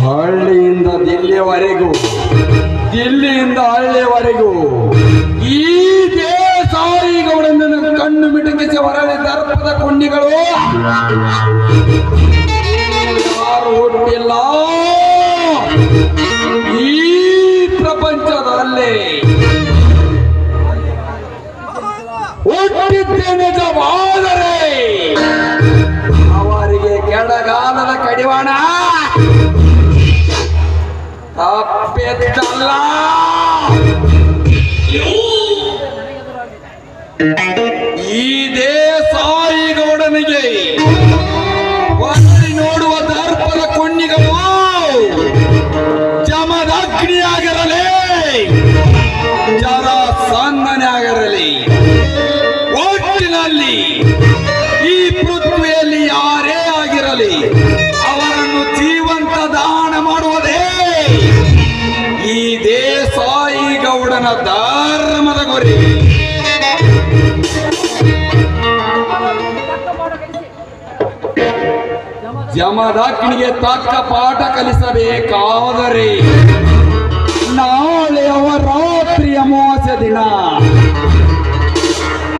ಹಳ್ಳಿಯಿಂದ ದಿಲ್ಲಿಯಿಂದ ಹಳ್ಳಿಯವರೆಗೂ ಈ ದೇಸಾಯಿಗೌಡನನ್ನು ಕಣ್ಣು ಮಿಟಕಿಸಿ ಹೊರಳಿ ದರ್ಪದ ಕೊಂಡಿಗಳು ಯಾರು ಹುಟ್ಟಿಲ್ಲ ಈ ಪ್ರಪಂಚದಲ್ಲಿ. ಹುಟ್ಟಿದ್ದೇ ನಿಜವಾದರೆ ಅವರಿಗೆ ಕೆಳಗಾಲದ ಕಡಿವಾಣ ತಪ್ಪೆತ್ತಲ್ಲ. ಈ ದೇಸಾಯಿಗೌಡನಿಗೆ ಒತ್ತಿ ನೋಡುವ ದರ್ಪದ ಕೊಂಡಿಗಳು ಜಮದಗ್ನಿಯಾಗಿರಲಿ, ಜರ ಸಂಗನೆ ಆಗಿರಲಿ, ಒಟ್ಟಿನಲ್ಲಿ ಈ ಪೃಥ್ವಿಯಲ್ಲಿ ಯಾರೇ ಆಗಿರಲಿ ಅವರನ್ನು ಜೀವಂತ ದಾನ ಮಾಡುವುದೇ ಈ ದೇಸಾಯಿಗೌಡನ ಧರ್ಮದ ಗುರಿ. ಜಮದಗ್ನಿಗೆ ತಕ್ಕ ಪಾಠ ಕಲಿಸಬೇಕಾದರೆ ನಾಳೆ ರಾತ್ರಿ ಅಮಾವಾಸ್ಯ ದಿನ